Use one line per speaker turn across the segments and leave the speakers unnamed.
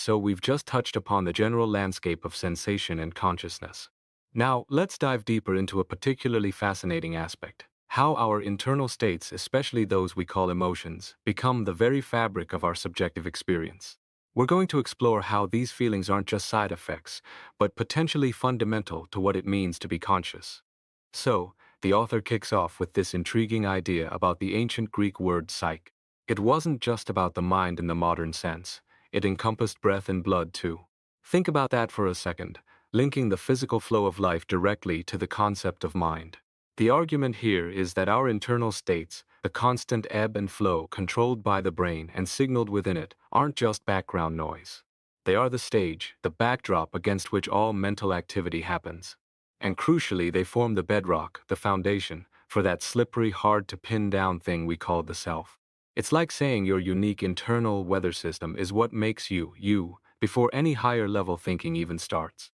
so we've just touched upon the general landscape of sensation and consciousness. Now, let's dive deeper into a particularly fascinating aspect: how our internal states, especially those we call emotions, become the very fabric of our subjective experience. We're going to explore how these feelings aren't just side effects, but potentially fundamental to what it means to be conscious. So, the author kicks off with this intriguing idea about the ancient Greek word psyche. It wasn't just about the mind in the modern sense, it encompassed breath and blood too. Think about that for a second, linking the physical flow of life directly to the concept of mind. The argument here is that our internal states, the constant ebb and flow controlled by the brain and signaled within it, aren't just background noise. They are the stage, the backdrop against which all mental activity happens. And crucially, they form the bedrock, the foundation, for that slippery, hard to pin down thing we call the self. It's like saying your unique internal weather system is what makes you, you, before any higher level thinking even starts.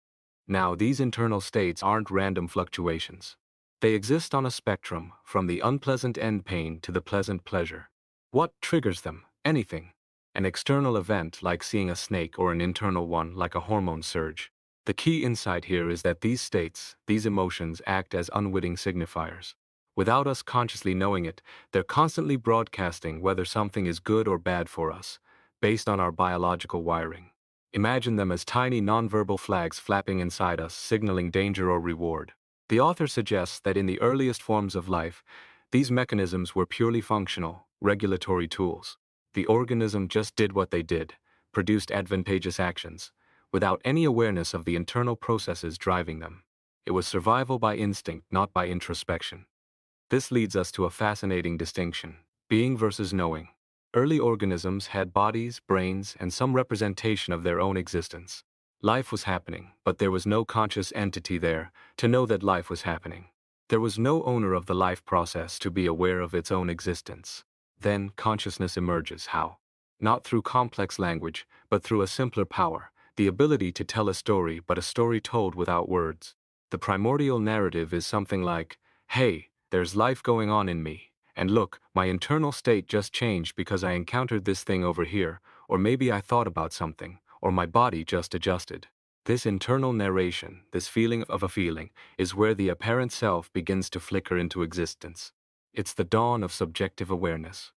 Now, these internal states aren't random fluctuations. They exist on a spectrum, from the unpleasant end pain to the pleasant pleasure. What triggers them? Anything. An external event like seeing a snake, or an internal one like a hormone surge. The key insight here is that these states, these emotions, act as unwitting signifiers. Without us consciously knowing it, they're constantly broadcasting whether something is good or bad for us, based on our biological wiring. Imagine them as tiny nonverbal flags flapping inside us, signaling danger or reward. The author suggests that in the earliest forms of life, these mechanisms were purely functional, regulatory tools. The organism just did what they did, produced advantageous actions, without any awareness of the internal processes driving them. It was survival by instinct, not by introspection. This leads us to a fascinating distinction: being versus knowing. Early organisms had bodies, brains, and some representation of their own existence. Life was happening, but there was no conscious entity there to know that life was happening. There was no owner of the life process to be aware of its own existence. Then consciousness emerges. How? Not through complex language, but through a simpler power: the ability to tell a story, but a story told without words. The primordial narrative is something like, "Hey, there's life going on in me. And look, my internal state just changed because I encountered this thing over here, or maybe I thought about something, or my body just adjusted." This internal narration, this feeling of a feeling, is where the apparent self begins to flicker into existence. It's the dawn of subjective awareness.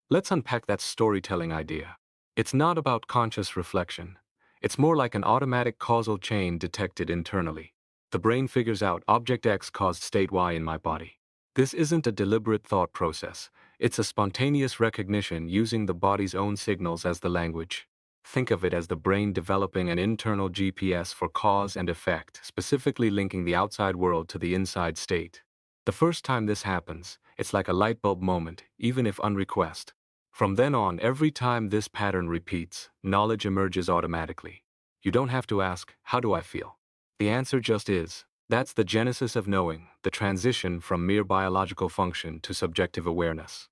Let's unpack that storytelling idea. It's not about conscious reflection. It's more like an automatic causal chain detected internally. The brain figures out object X caused state Y in my body. This isn't a deliberate thought process. It's a spontaneous recognition using the body's own signals as the language. Think of it as the brain developing an internal GPS for cause and effect, specifically linking the outside world to the inside state. The first time this happens, it's like a light bulb moment, even if unrequested. From then on, every time this pattern repeats, knowledge emerges automatically. You don't have to ask, "How do I feel?" The answer just is. That's the genesis of knowing, the transition from mere biological function to subjective awareness.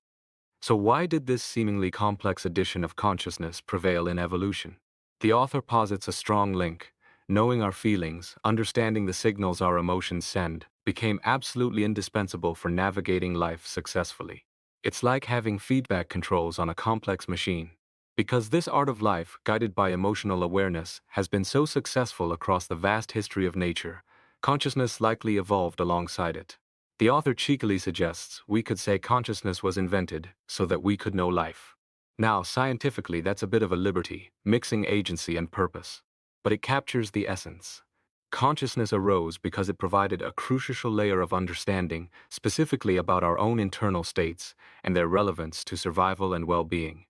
So why did this seemingly complex addition of consciousness prevail in evolution? The author posits a strong link. Knowing our feelings, understanding the signals our emotions send, became absolutely indispensable for navigating life successfully. It's like having feedback controls on a complex machine. Because this art of life, guided by emotional awareness, has been so successful across the vast history of nature, consciousness likely evolved alongside it. The author cheekily suggests we could say consciousness was invented so that we could know life. Now, scientifically, that's a bit of a liberty, mixing agency and purpose. But it captures the essence. Consciousness arose because it provided a crucial layer of understanding, specifically about our own internal states and their relevance to survival and well-being.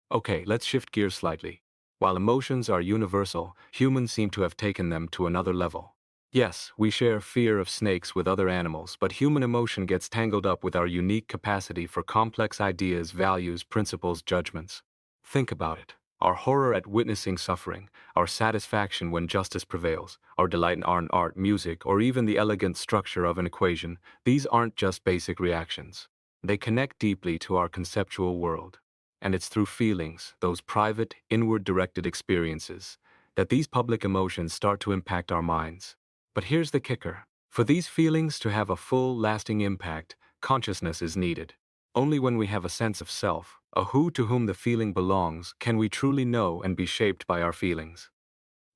Okay, let's shift gears slightly. While emotions are universal, humans seem to have taken them to another level. Yes, we share fear of snakes with other animals, but human emotion gets tangled up with our unique capacity for complex ideas, values, principles, judgments. Think about it. Our horror at witnessing suffering, our satisfaction when justice prevails, our delight in art, music, or even the elegant structure of an equation, these aren't just basic reactions. They connect deeply to our conceptual world. And it's through feelings, those private, inward-directed experiences, that these public emotions start to impact our minds. But here's the kicker. For these feelings to have a full, lasting impact, consciousness is needed. Only when we have a sense of self, a who to whom the feeling belongs, can we truly know and be shaped by our feelings.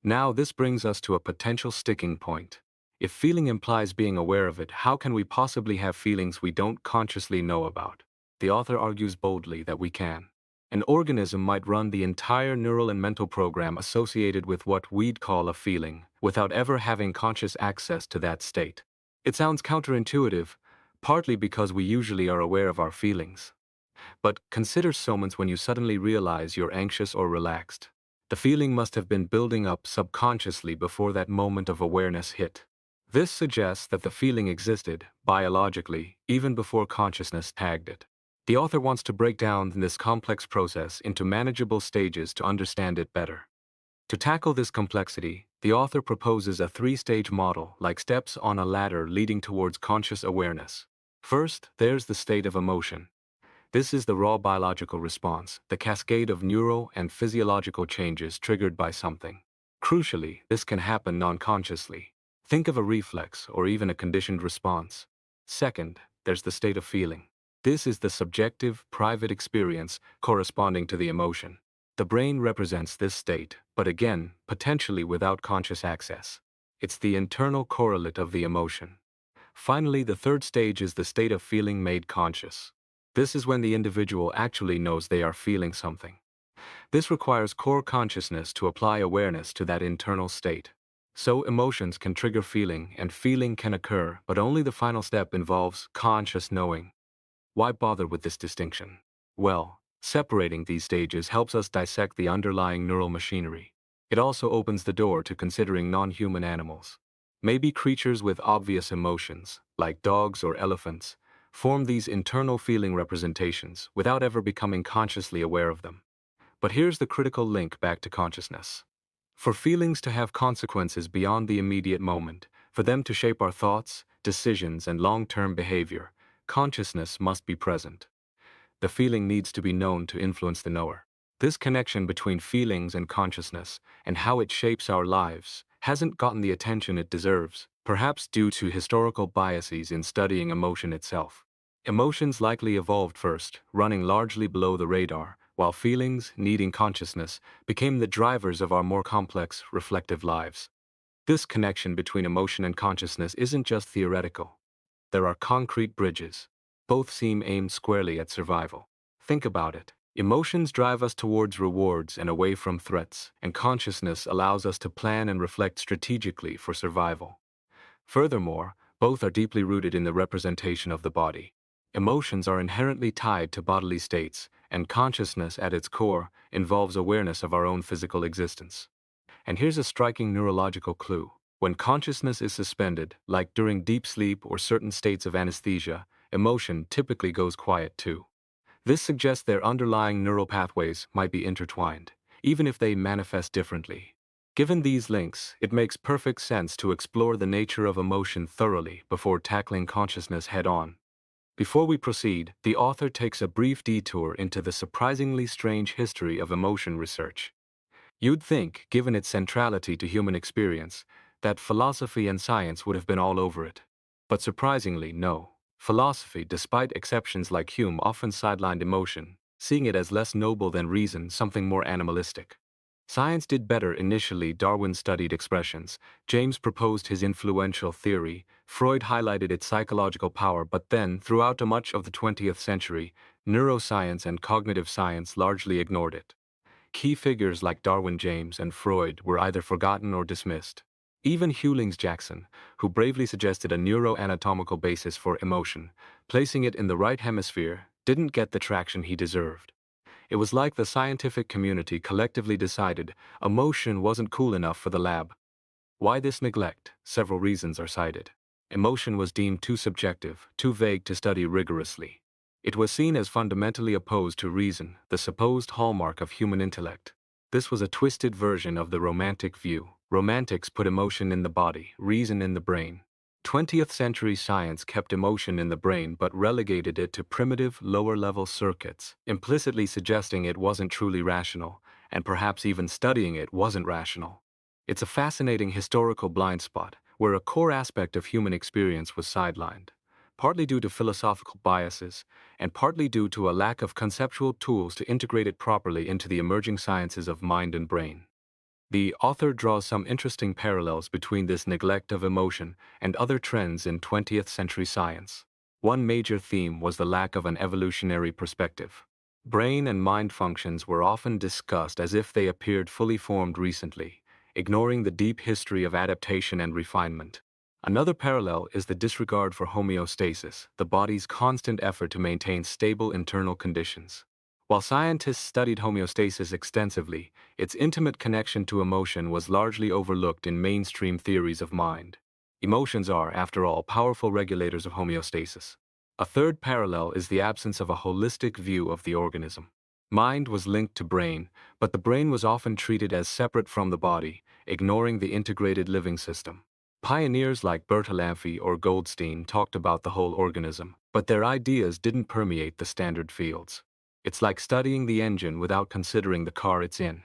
Now, this brings us to a potential sticking point. If feeling implies being aware of it, how can we possibly have feelings we don't consciously know about? The author argues boldly that we can. An organism might run the entire neural and mental program associated with what we'd call a feeling, without ever having conscious access to that state. It sounds counterintuitive, partly because we usually are aware of our feelings. But consider moments when you suddenly realize you're anxious or relaxed. The feeling must have been building up subconsciously before that moment of awareness hit. This suggests that the feeling existed, biologically, even before consciousness tagged it. The author wants to break down this complex process into manageable stages to understand it better. To tackle this complexity, the author proposes a three-stage model, like steps on a ladder leading towards conscious awareness. First, there's the state of emotion. This is the raw biological response, the cascade of neural and physiological changes triggered by something. Crucially, this can happen non-consciously. Think of a reflex or even a conditioned response. Second, there's the state of feeling. This is the subjective, private experience corresponding to the emotion. The brain represents this state, but again, potentially without conscious access. It's the internal correlate of the emotion. Finally, the third stage is the state of feeling made conscious. This is when the individual actually knows they are feeling something. This requires core consciousness to apply awareness to that internal state. So emotions can trigger feeling, and feeling can occur, but only the final step involves conscious knowing. Why bother with this distinction? Well, separating these stages helps us dissect the underlying neural machinery. It also opens the door to considering non-human animals. Maybe creatures with obvious emotions, like dogs or elephants, form these internal feeling representations without ever becoming consciously aware of them. But here's the critical link back to consciousness. For feelings to have consequences beyond the immediate moment, for them to shape our thoughts, decisions, and long-term behavior, consciousness must be present. The feeling needs to be known to influence the knower. This connection between feelings and consciousness, and how it shapes our lives, hasn't gotten the attention it deserves, perhaps due to historical biases in studying emotion itself. Emotions likely evolved first, running largely below the radar, while feelings, needing consciousness, became the drivers of our more complex, reflective lives. This connection between emotion and consciousness isn't just theoretical. There are concrete bridges. Both seem aimed squarely at survival. Think about it. Emotions drive us towards rewards and away from threats, and consciousness allows us to plan and reflect strategically for survival. Furthermore, both are deeply rooted in the representation of the body. Emotions are inherently tied to bodily states, and consciousness at its core involves awareness of our own physical existence. And here's a striking neurological clue. When consciousness is suspended, like during deep sleep or certain states of anesthesia, emotion typically goes quiet too. This suggests their underlying neural pathways might be intertwined, even if they manifest differently. Given these links, it makes perfect sense to explore the nature of emotion thoroughly before tackling consciousness head-on. Before we proceed, the author takes a brief detour into the surprisingly strange history of emotion research. You'd think, given its centrality to human experience, that philosophy and science would have been all over it. But surprisingly, no. Philosophy, despite exceptions like Hume, often sidelined emotion, seeing it as less noble than reason, something more animalistic. Science did better initially. Darwin studied expressions, James proposed his influential theory, Freud highlighted its psychological power, but then, throughout much of the 20th century, neuroscience and cognitive science largely ignored it. Key figures like Darwin, James, and Freud were either forgotten or dismissed. Even Hughlings Jackson, who bravely suggested a neuroanatomical basis for emotion, placing it in the right hemisphere, didn't get the traction he deserved. It was like the scientific community collectively decided emotion wasn't cool enough for the lab. Why this neglect? Several reasons are cited. Emotion was deemed too subjective, too vague to study rigorously. It was seen as fundamentally opposed to reason, the supposed hallmark of human intellect. This was a twisted version of the Romantic view. Romantics put emotion in the body, reason in the brain. 20th century science kept emotion in the brain but relegated it to primitive, lower-level circuits, implicitly suggesting it wasn't truly rational, and perhaps even studying it wasn't rational. It's a fascinating historical blind spot, where a core aspect of human experience was sidelined. partly due to philosophical biases, and partly due to a lack of conceptual tools to integrate it properly into the emerging sciences of mind and brain. The author draws some interesting parallels between this neglect of emotion and other trends in 20th century science. One major theme was the lack of an evolutionary perspective. Brain and mind functions were often discussed as if they appeared fully formed recently, ignoring the deep history of adaptation and refinement. Another parallel is the disregard for homeostasis, the body's constant effort to maintain stable internal conditions. While scientists studied homeostasis extensively, its intimate connection to emotion was largely overlooked in mainstream theories of mind. Emotions are, after all, powerful regulators of homeostasis. A third parallel is the absence of a holistic view of the organism. Mind was linked to brain, but the brain was often treated as separate from the body, ignoring the integrated living system. Pioneers like Bertalanffy or Goldstein talked about the whole organism, but their ideas didn't permeate the standard fields. It's like studying the engine without considering the car it's in.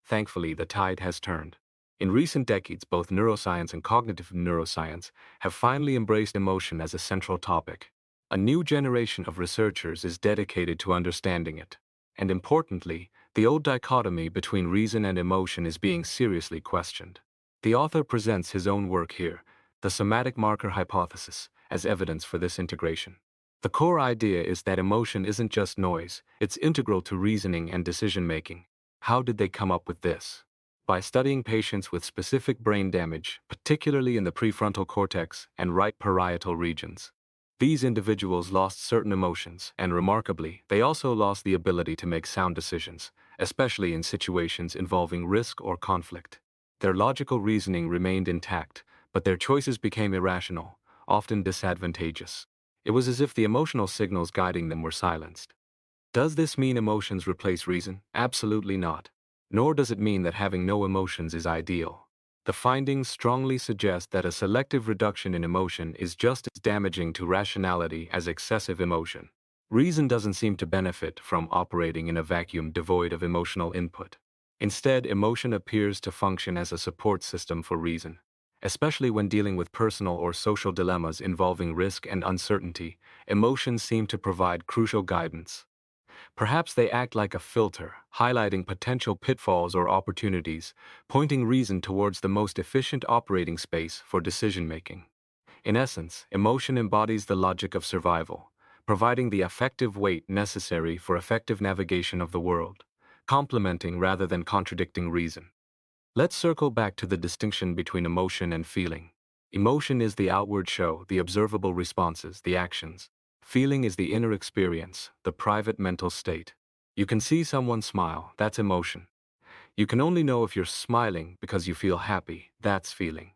Thankfully, the tide has turned. In recent decades, both neuroscience and cognitive neuroscience have finally embraced emotion as a central topic. A new generation of researchers is dedicated to understanding it. And importantly, the old dichotomy between reason and emotion is being seriously questioned. The author presents his own work here, the somatic marker hypothesis, as evidence for this integration. The core idea is that emotion isn't just noise, it's integral to reasoning and decision-making. How did they come up with this? By studying patients with specific brain damage, particularly in the prefrontal cortex and right parietal regions. These individuals lost certain emotions, and remarkably, they also lost the ability to make sound decisions, especially in situations involving risk or conflict. Their logical reasoning remained intact, but their choices became irrational, often disadvantageous. It was as if the emotional signals guiding them were silenced. Does this mean emotions replace reason? Absolutely not. Nor does it mean that having no emotions is ideal. The findings strongly suggest that a selective reduction in emotion is just as damaging to rationality as excessive emotion. Reason doesn't seem to benefit from operating in a vacuum devoid of emotional input. Instead, emotion appears to function as a support system for reason. Especially when dealing with personal or social dilemmas involving risk and uncertainty, emotions seem to provide crucial guidance. Perhaps they act like a filter, highlighting potential pitfalls or opportunities, pointing reason towards the most efficient operating space for decision-making. In essence, emotion embodies the logic of survival, providing the affective weight necessary for effective navigation of the world, complementing rather than contradicting reason. Let's circle back to the distinction between emotion and feeling. Emotion is the outward show, the observable responses, the actions. Feeling is the inner experience, the private mental state. You can see someone smile, that's emotion. You can only know if you're smiling because you feel happy, that's feeling.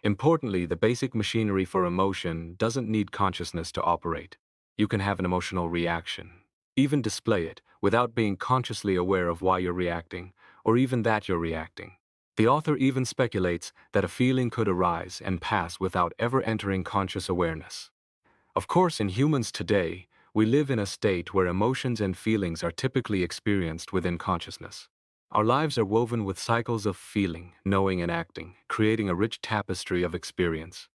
Importantly, the basic machinery for emotion doesn't need consciousness to operate. You can have an emotional reaction, even display it, without being consciously aware of why you're reacting, or even that you're reacting. The author even speculates that a feeling could arise and pass without ever entering conscious awareness. Of course, in humans today, we live in a state where emotions and feelings are typically experienced within consciousness. Our lives are woven with cycles of feeling, knowing, and acting, creating a rich tapestry of experience.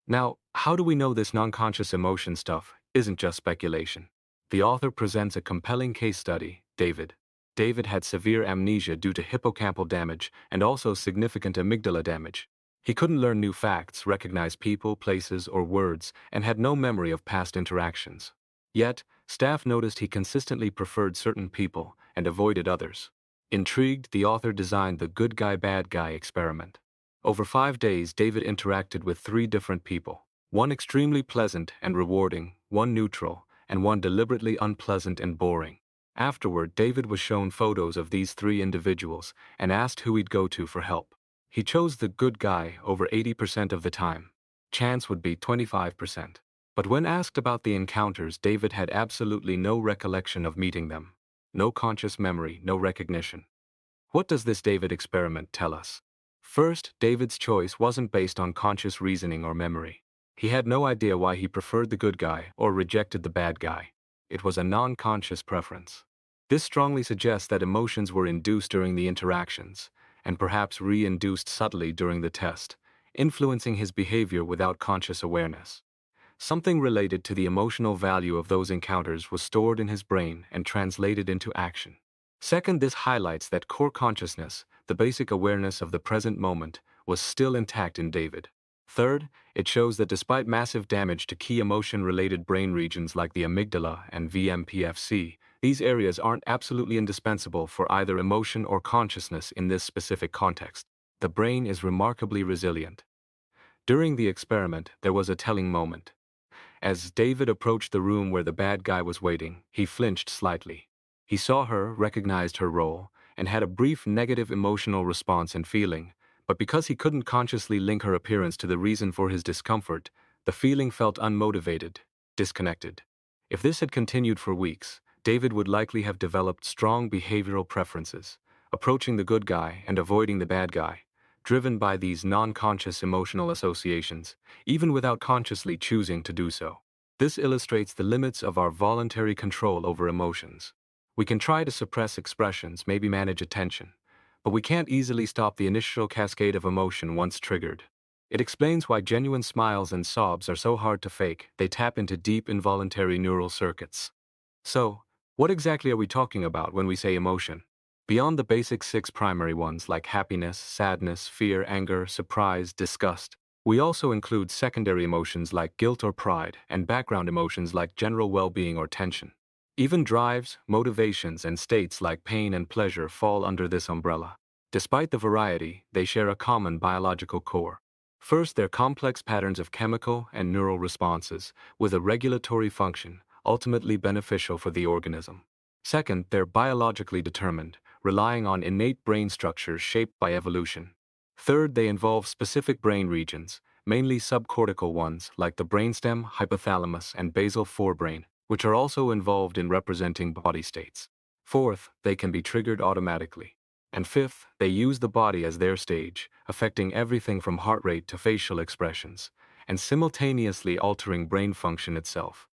Now, how do we know this non-conscious emotion stuff isn't just speculation? The author presents a compelling case study, David. David had severe amnesia due to hippocampal damage and also significant amygdala damage. He couldn't learn new facts, recognize people, places, or words, and had no memory of past interactions. Yet, staff noticed he consistently preferred certain people and avoided others. Intrigued, the author designed the good guy bad guy experiment. Over 5 days, David interacted with 3 different people. One extremely pleasant and rewarding, one neutral, and one deliberately unpleasant and boring. Afterward, David was shown photos of these 3 individuals and asked who he'd go to for help. He chose the good guy over 80% of the time. Chance would be 25%. But when asked about the encounters, David had absolutely no recollection of meeting them. No conscious memory, no recognition. What does this David experiment tell us? First, David's choice wasn't based on conscious reasoning or memory. He had no idea why he preferred the good guy or rejected the bad guy. It was a non-conscious preference. This strongly suggests that emotions were induced during the interactions, and perhaps re-induced subtly during the test, influencing his behavior without conscious awareness. Something related to the emotional value of those encounters was stored in his brain and translated into action. Second, this highlights that core consciousness, the basic awareness of the present moment, was still intact in David. Third, it shows that despite massive damage to key emotion-related brain regions like the amygdala and VMPFC, these areas aren't absolutely indispensable for either emotion or consciousness in this specific context. The brain is remarkably resilient. During the experiment, there was a telling moment. As David approached the room where the bad guy was waiting, he flinched slightly. He saw her, recognized her role, and had a brief negative emotional response and feeling, but because he couldn't consciously link her appearance to the reason for his discomfort, the feeling felt unmotivated, disconnected. If this had continued for weeks, David would likely have developed strong behavioral preferences, approaching the good guy and avoiding the bad guy, driven by these non-conscious emotional associations, even without consciously choosing to do so. This illustrates the limits of our voluntary control over emotions. We can try to suppress expressions, maybe manage attention, but we can't easily stop the initial cascade of emotion once triggered. It explains why genuine smiles and sobs are so hard to fake. They tap into deep involuntary neural circuits. So, what exactly are we talking about when we say emotion? Beyond the basic 6 primary ones like happiness, sadness, fear, anger, surprise, disgust, we also include secondary emotions like guilt or pride and background emotions like general well-being or tension. Even drives, motivations, and states like pain and pleasure fall under this umbrella. Despite the variety, they share a common biological core. First, they're complex patterns of chemical and neural responses with a regulatory function, ultimately beneficial for the organism. Second, they're biologically determined, relying on innate brain structures shaped by evolution. Third, they involve specific brain regions, mainly subcortical ones like the brainstem, hypothalamus, and basal forebrain, which are also involved in representing body states. Fourth, they can be triggered automatically. And fifth, they use the body as their stage, affecting everything from heart rate to facial expressions, and simultaneously altering brain function itself.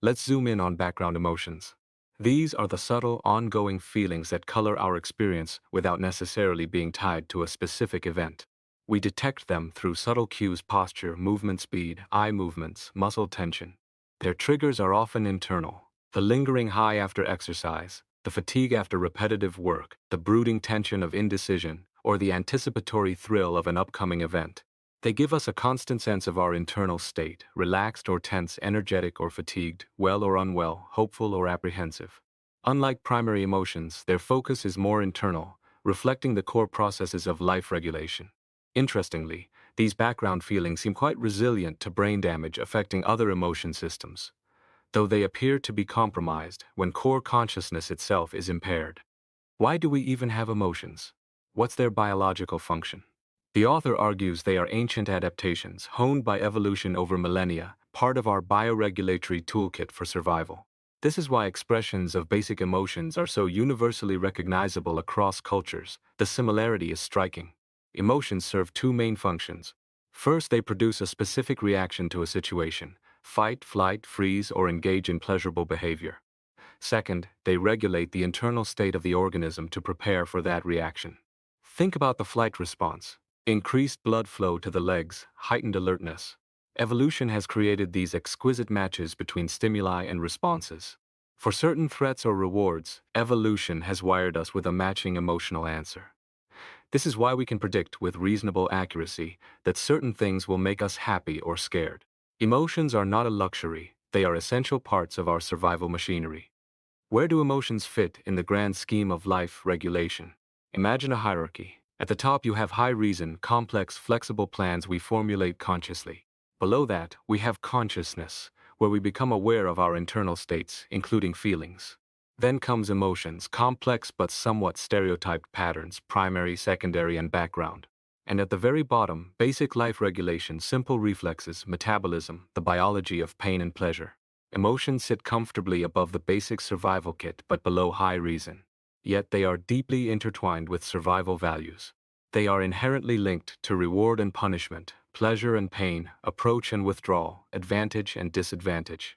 Let's zoom in on background emotions. These are the subtle, ongoing feelings that color our experience without necessarily being tied to a specific event. We detect them through subtle cues: posture, movement speed, eye movements, muscle tension. Their triggers are often internal: the lingering high after exercise, the fatigue after repetitive work, the brooding tension of indecision, or the anticipatory thrill of an upcoming event. They give us a constant sense of our internal state: relaxed or tense, energetic or fatigued, well or unwell, hopeful or apprehensive. Unlike primary emotions, their focus is more internal, reflecting the core processes of life regulation. Interestingly, these background feelings seem quite resilient to brain damage affecting other emotion systems, though they appear to be compromised when core consciousness itself is impaired. Why do we even have emotions? What's their biological function? The author argues they are ancient adaptations, honed by evolution over millennia, part of our bioregulatory toolkit for survival. This is why expressions of basic emotions are so universally recognizable across cultures. The similarity is striking. Emotions serve two main functions. First, they produce a specific reaction to a situation: fight, flight, freeze, or engage in pleasurable behavior. Second, they regulate the internal state of the organism to prepare for that reaction. Think about the flight response: increased blood flow to the legs, heightened alertness. Evolution has created these exquisite matches between stimuli and responses. For certain threats or rewards, evolution has wired us with a matching emotional answer. This is why we can predict with reasonable accuracy that certain things will make us happy or scared. Emotions are not a luxury, they are essential parts of our survival machinery. Where do emotions fit in the grand scheme of life regulation? Imagine a hierarchy. At the top you have high reason, complex, flexible plans we formulate consciously. Below that, we have consciousness, where we become aware of our internal states, including feelings. Then comes emotions, complex but somewhat stereotyped patterns, primary, secondary, and background. And at the very bottom, basic life regulation, simple reflexes, metabolism, the biology of pain and pleasure. Emotions sit comfortably above the basic survival kit but below high reason. Yet they are deeply intertwined with survival values. They are inherently linked to reward and punishment, pleasure and pain, approach and withdrawal, advantage and disadvantage.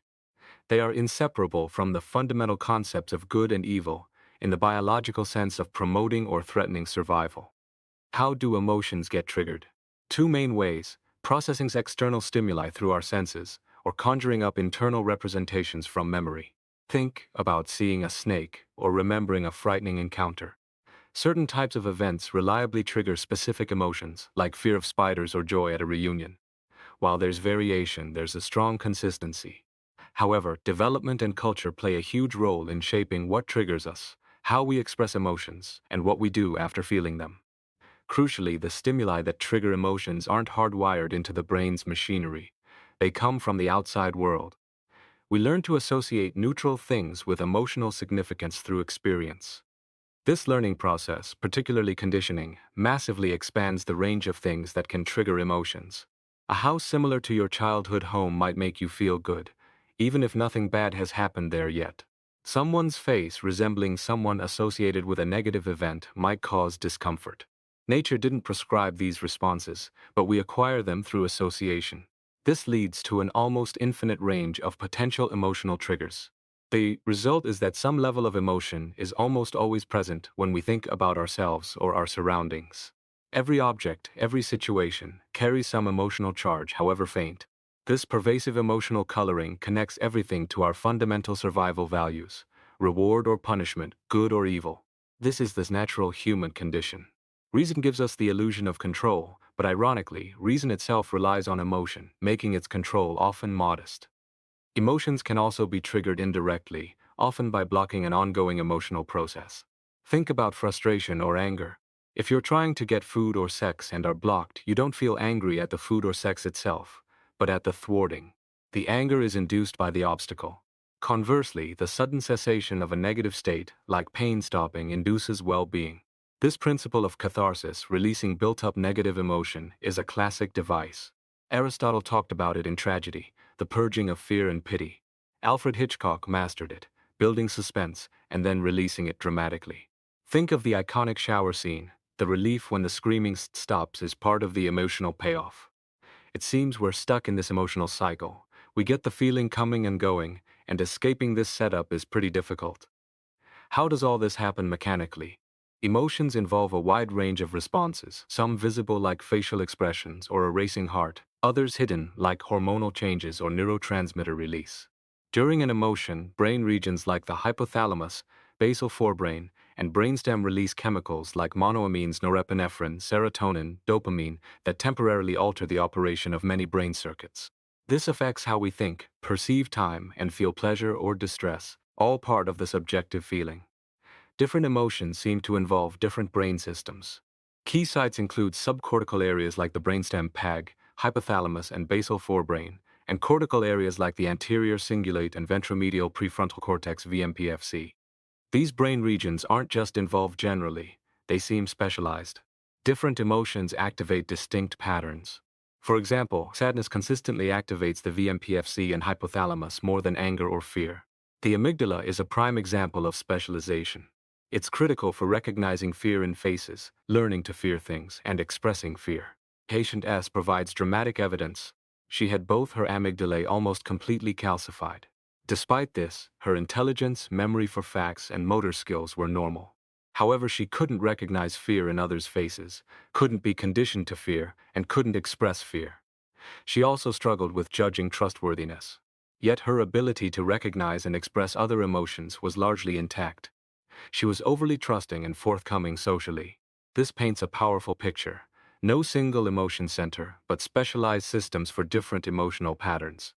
They are inseparable from the fundamental concepts of good and evil, in the biological sense of promoting or threatening survival. How do emotions get triggered? Two main ways: processing external stimuli through our senses, or conjuring up internal representations from memory. Think about seeing a snake or remembering a frightening encounter. Certain types of events reliably trigger specific emotions, like fear of spiders or joy at a reunion. While there's variation, there's a strong consistency. However, development and culture play a huge role in shaping what triggers us, how we express emotions, and what we do after feeling them. Crucially, the stimuli that trigger emotions aren't hardwired into the brain's machinery. They come from the outside world. We learn to associate neutral things with emotional significance through experience. This learning process, particularly conditioning, massively expands the range of things that can trigger emotions. A house similar to your childhood home might make you feel good, even if nothing bad has happened there yet. Someone's face resembling someone associated with a negative event might cause discomfort. Nature didn't prescribe these responses, but we acquire them through association. This leads to an almost infinite range of potential emotional triggers. The result is that some level of emotion is almost always present when we think about ourselves or our surroundings. Every object, every situation, carries some emotional charge, however faint. This pervasive emotional coloring connects everything to our fundamental survival values: reward or punishment, good or evil. This is the natural human condition. Reason gives us the illusion of control, but ironically, reason itself relies on emotion, making its control often modest. Emotions can also be triggered indirectly, often by blocking an ongoing emotional process. Think about frustration or anger. If you're trying to get food or sex and are blocked, you don't feel angry at the food or sex itself, but at the thwarting. The anger is induced by the obstacle. Conversely, the sudden cessation of a negative state, like pain stopping, induces well-being. This principle of catharsis, releasing built-up negative emotion, is a classic device. Aristotle talked about it in Tragedy, the purging of fear and pity. Alfred Hitchcock mastered it, building suspense and then releasing it dramatically. Think of the iconic shower scene. The relief when the screaming stops is part of the emotional payoff. It seems we're stuck in this emotional cycle. We get the feeling coming and going, and escaping this setup is pretty difficult. How does all this happen mechanically? Emotions involve a wide range of responses, some visible like facial expressions or a racing heart, others hidden like hormonal changes or neurotransmitter release. During an emotion, brain regions like the hypothalamus, basal forebrain, and brainstem release chemicals like monoamines, norepinephrine, serotonin, dopamine that temporarily alter the operation of many brain circuits. This affects how we think, perceive time, and feel pleasure or distress, all part of the subjective feeling. Different emotions seem to involve different brain systems. Key sites include subcortical areas like the brainstem PAG, hypothalamus and basal forebrain, and cortical areas like the anterior cingulate and ventromedial prefrontal cortex VMPFC. These brain regions aren't just involved generally, they seem specialized. Different emotions activate distinct patterns. For example, sadness consistently activates the VMPFC and hypothalamus more than anger or fear. The amygdala is a prime example of specialization. It's critical for recognizing fear in faces, learning to fear things, and expressing fear. Patient S provides dramatic evidence. She had both her amygdalae almost completely calcified. Despite this, her intelligence, memory for facts, and motor skills were normal. However, she couldn't recognize fear in others' faces, couldn't be conditioned to fear, and couldn't express fear. She also struggled with judging trustworthiness. Yet her ability to recognize and express other emotions was largely intact. She was overly trusting and forthcoming socially. This paints a powerful picture. No single emotion center, but specialized systems for different emotional patterns.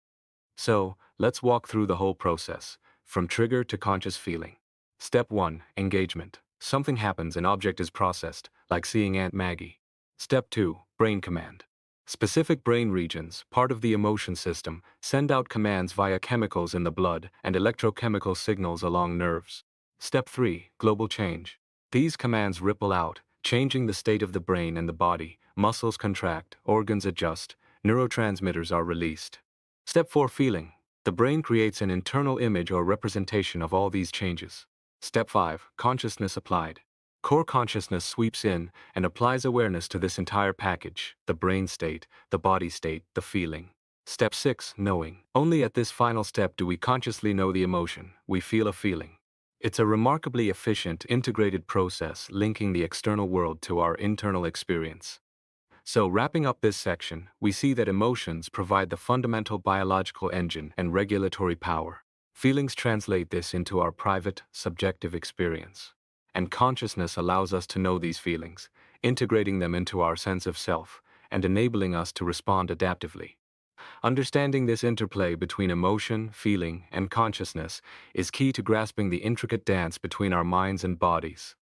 So, let's walk through the whole process, from trigger to conscious feeling. Step 1. Engagement. Something happens, an object is processed, like seeing Aunt Maggie. Step 2. Brain command. Specific brain regions, part of the emotion system, send out commands via chemicals in the blood and electrochemical signals along nerves. Step 3. Global change. These commands ripple out, changing the state of the brain and the body. Muscles contract, organs adjust, neurotransmitters are released. Step 4. Feeling. The brain creates an internal image or representation of all these changes. Step 5. Consciousness applied. Core consciousness sweeps in and applies awareness to this entire package: the brain state, the body state, the feeling. Step 6. Knowing. Only at this final step do we consciously know the emotion, we feel a feeling. It's a remarkably efficient, integrated process linking the external world to our internal experience. So, wrapping up this section, we see that emotions provide the fundamental biological engine and regulatory power. Feelings translate this into our private, subjective experience. And consciousness allows us to know these feelings, integrating them into our sense of self, and enabling us to respond adaptively. Understanding this interplay between emotion, feeling, and consciousness is key to grasping the intricate dance between our minds and bodies.